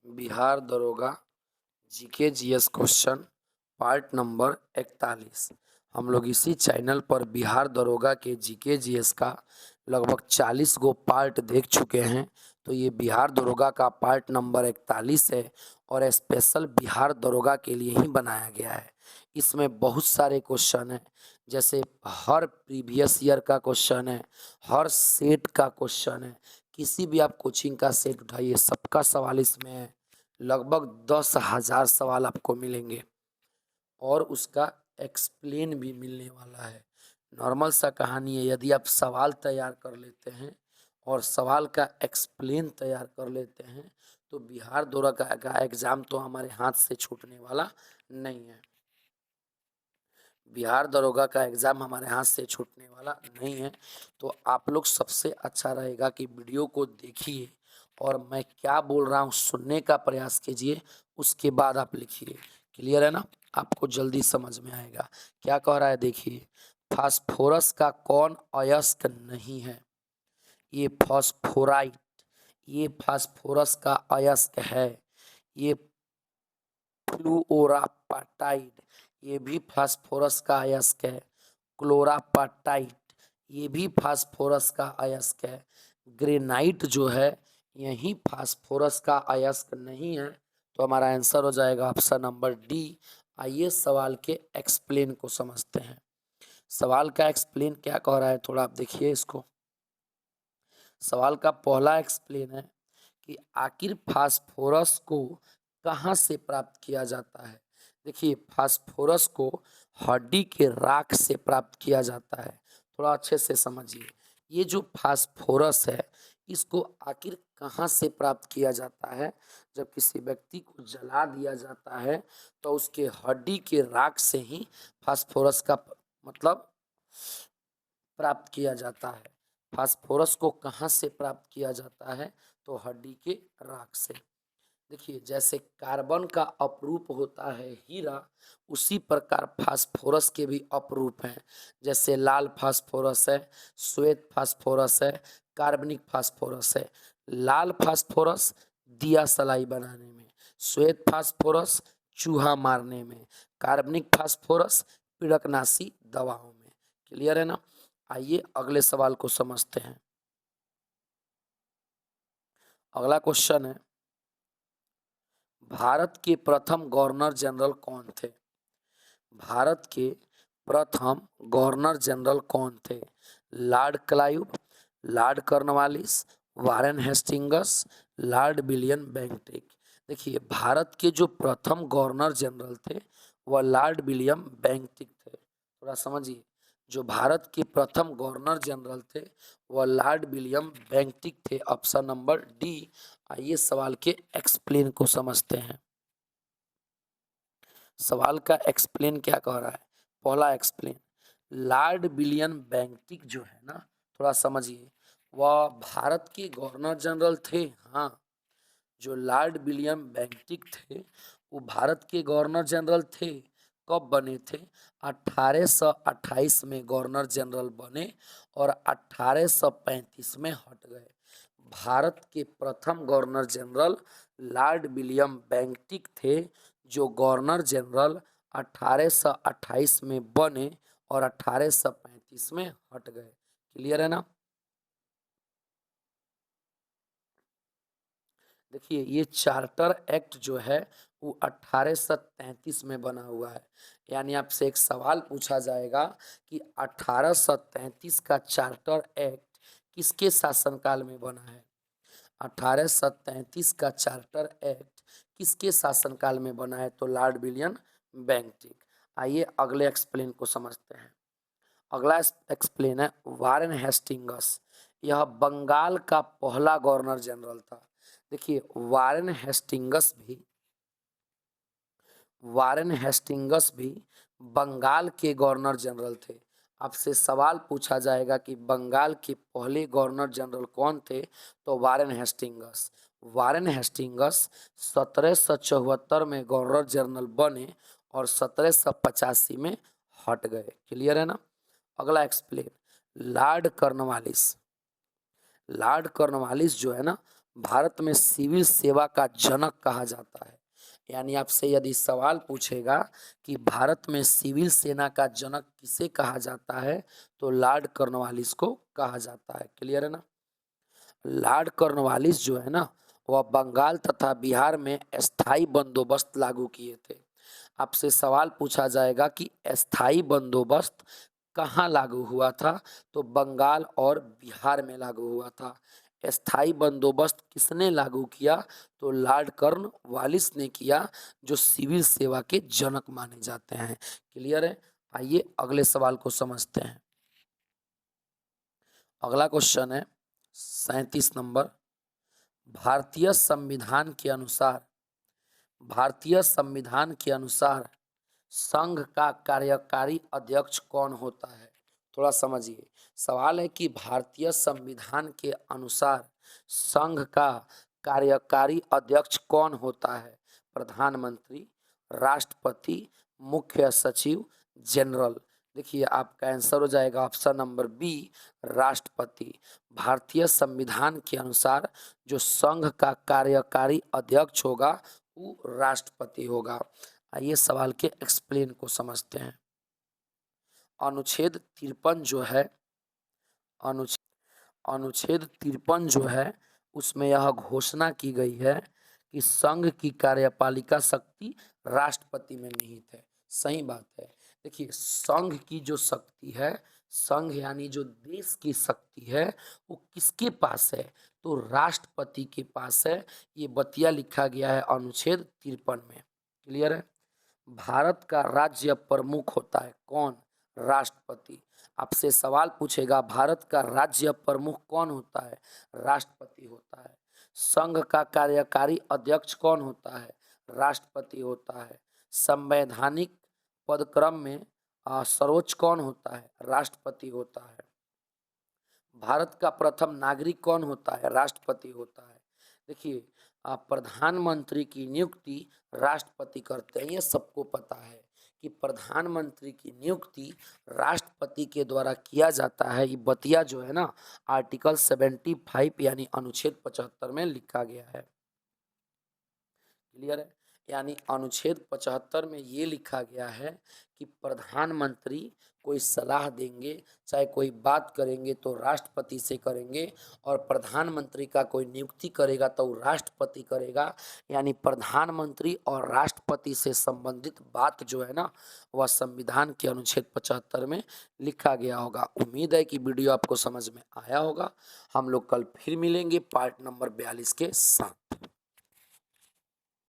बिहार दरोगा GK GS question part number 41। हम लोग इसी चैनल पर बिहार दरोगा के जीके जीएस का लगभग 40 गो पार्ट देख चुके हैं। तो ये बिहार दरोगा का पार्ट नंबर 41 है और स्पेशल बिहार दरोगा के लिए ही बनाया गया है। इसमें बहुत सारे क्वेश्चन हैं, जैसे हर प्रीवियस ईयर का क्वेश्चन है, हर सेट का क्वेश्चन है। किसी भी आप कोचिंग का सेट उठाइए, सबका सवाल इसमें है। लगभग 10,000 सवाल आपको मिलेंगे और उसका एक्सप्लेन भी मिलने वाला है। नॉर्मल सा कहानी है, यदि आप सवाल तैयार कर लेते हैं और सवाल का एक्सप्लेन तैयार कर लेते हैं तो बिहार दरोगा का एग्जाम तो हमारे हाथ से छूटने वाला नहीं है। बिहार दरोगा का एग्ज़ाम हमारे हाथ से छूटने वाला नहीं है। तो आप लोग सबसे अच्छा रहेगा कि वीडियो को देखिए और मैं क्या बोल रहा हूँ सुनने का प्रयास कीजिए, उसके बाद आप लिखिए। क्लियर है ना? आपको जल्दी समझ में आएगा। क्या कह रहा है देखिए, फास्फोरस का कौन अयस्क नहीं है? ये फास्फोराइट, ये फास्फोरस का अयस्क है। ये फ्लूओरापाटाइड, ये भी फास्फोरस का अयस्क है। क्लोरापाटाइट, ये भी फास्फोरस का अयस्क है। ग्रेनाइट जो है यही फास्फोरस का अयस्क नहीं है। तो हमारा आंसर हो जाएगा ऑप्शन नंबर डी। आइए सवाल के एक्सप्लेन को समझते हैं। सवाल का एक्सप्लेन क्या कह रहा है, थोड़ा आप देखिए इसको। सवाल का पहला एक्सप्लेन है कि आखिर फास्फोरस को कहाँ से प्राप्त किया जाता है। देखिए, फास्फोरस को हड्डी के राख से प्राप्त किया जाता है। थोड़ा अच्छे से समझिए, ये जो फास्फोरस है इसको आखिर कहाँ से प्राप्त किया जाता है। जब किसी व्यक्ति को जला दिया जाता है तो उसके हड्डी के राख से ही फास्फोरस का मतलब प्राप्त किया जाता है। फास्फोरस को कहाँ से प्राप्त किया जाता है? तो हड्डी के राख से। देखिए, जैसे कार्बन का अपरूप होता है हीरा, उसी प्रकार फास्फोरस के भी अपरूप हैं। जैसे लाल फास्फोरस है, श्वेत फास्फोरस है, कार्बनिक फास्फोरस है। लाल फास्फोरस दिया सलाई बनाने में, श्वेत फास्फोरस चूहा मारने में, कार्बनिक फास्फोरस पीड़कनाशी दवाओं में। क्लियर है ना? आइए अगले सवाल को समझते हैं। अगला क्वेश्चन है, भारत के प्रथम गवर्नर जनरल कौन थे? भारत के प्रथम गवर्नर जनरल कौन थे? Lord Clive, Lord Cornwallis, Warren Hastings, Lord William Bentinck. देखिए, भारत के जो प्रथम गवर्नर जनरल थे वह लॉर्ड विलियम बेंटिक थे। थोड़ा समझिए, जो भारत के प्रथम गवर्नर जनरल थे वह लॉर्ड विलियम बेंटिक थे। Option number D. आइए सवाल के एक्सप्लेन को समझते हैं। सवाल का एक्सप्लेन क्या कह रहा है? पहला एक्सप्लेन, लॉर्ड विलियम बेंटिक जो है ना, थोड़ा समझिए, वह भारत के गवर्नर जनरल थे। हाँ, जो लॉर्ड विलियम बेंटिक थे वो भारत के गवर्नर जनरल थे। कब बने थे? 1828 में गवर्नर जनरल बने और 1835 में हट गए। भारत के प्रथम governor general Lord William Bentinck थे, जो गवर्नर जनरल 1828 में बने और 1835 में हट गए। क्लियर है ना? देखिए, ये चार्टर एक्ट जो है वो 1833 में बना हुआ है। यानी आपसे एक सवाल पूछा जाएगा कि 1833 का चार्टर एक्ट किसके शासनकाल में बना है? 1833 का चार्टर एक्ट किसके शासनकाल में बना है? तो लॉर्ड विलियम बेंटिक। आइए अगले एक्सप्लेन को समझते हैं। अगला एक्सप्लेन है वारेन हेस्टिंग्स। यह बंगाल का पहला गवर्नर जनरल था। देखिए, वारेन हेस्टिंग्स भी बंगाल के गवर्नर जनरल थे। आपसे सवाल पूछा जाएगा कि बंगाल के पहले गवर्नर जनरल कौन थे? तो वारेन हेस्टिंग्स। वारेन हेस्टिंग्स 1774 में गवर्नर जनरल बने और 1785 में हट गए। क्लियर है ना? अगला explain, Lord Cornwallis. Lord Cornwallis जो है ना, भारत में सिविल सेवा का जनक कहा जाता है। यानी आपसे यदि सवाल पूछेगा कि भारत में सिविल सेना का जनक किसे कहा जाता है, तो लॉर्ड कॉर्नवालिस को कहा जाता है। क्लियर है ना। लॉर्ड कॉर्नवालिस जो है ना, वह बंगाल तथा बिहार में अस्थाई बंदोबस्त लागू किए थे। आपसे सवाल पूछा जाएगा कि अस्थाई बंदोबस्त कहाँ लागू हुआ था, तो बंगाल और बिहार में लागू हुआ था। अस्थाई बंदोबस्त किसने लागू किया, तो लॉर्ड कॉर्नवालिस ने किया, जो सिविल सेवा के जनक माने जाते हैं। क्लियर है। आइए अगले सवाल को समझते हैं। अगला क्वेश्चन है 37 नंबर। भारतीय संविधान के अनुसार भारतीय संविधान के अनुसार संघ का कार्यकारी अध्यक्ष कौन होता है। थोड़ा समझिए, सवाल है कि भारतीय संविधान के अनुसार संघ का कार्यकारी अध्यक्ष कौन होता है। प्रधानमंत्री, राष्ट्रपति, मुख्य सचिव, जनरल। देखिए आपका आंसर हो जाएगा ऑप्शन नंबर बी, राष्ट्रपति। भारतीय संविधान के अनुसार जो संघ का कार्यकारी अध्यक्ष होगा वो राष्ट्रपति होगा। आइए सवाल के एक्सप्लेन को समझते हैं। अनुच्छेद 53 जो है, अनुच्छेद 53 जो है, उसमें यह घोषणा की गई है कि संघ की कार्यपालिका शक्ति राष्ट्रपति में निहित है। सही बात है। देखिए संघ की जो शक्ति है, संघ यानी जो देश की शक्ति है, वो किसके पास है, तो राष्ट्रपति के पास है। ये बतिया लिखा गया है अनुच्छेद 53 में। क्लियर है। भारत का राज्य प्रमुख होता है कौन, राष्ट्रपति। आपसे सवाल पूछेगा भारत का राज्य प्रमुख कौन होता है, राष्ट्रपति होता है। संघ का कार्यकारी अध्यक्ष कौन होता है, राष्ट्रपति होता है। संवैधानिक पदक्रम में सर्वोच्च कौन होता है, राष्ट्रपति होता है। भारत का प्रथम नागरिक कौन होता है, राष्ट्रपति होता है। देखिए प्रधानमंत्री की नियुक्ति राष्ट्रपति करते हैं। ये सबको पता है कि प्रधानमंत्री की नियुक्ति राष्ट्रपति के द्वारा किया जाता है। ये बतिया जो है ना आर्टिकल 75 यानी अनुच्छेद 75 में लिखा गया है। क्लियर है। यानी अनुच्छेद 75 में ये लिखा गया है कि प्रधानमंत्री कोई सलाह देंगे, चाहे कोई बात करेंगे तो राष्ट्रपति से करेंगे, और प्रधानमंत्री का कोई नियुक्ति करेगा तो राष्ट्रपति करेगा। यानी प्रधानमंत्री और राष्ट्रपति से संबंधित बात जो है ना, वह संविधान के अनुच्छेद 75 में लिखा गया होगा। उम्मीद है कि वीडियो आपको समझ में आया होगा। हम लोग कल फिर मिलेंगे पार्ट नंबर 42 के साथ।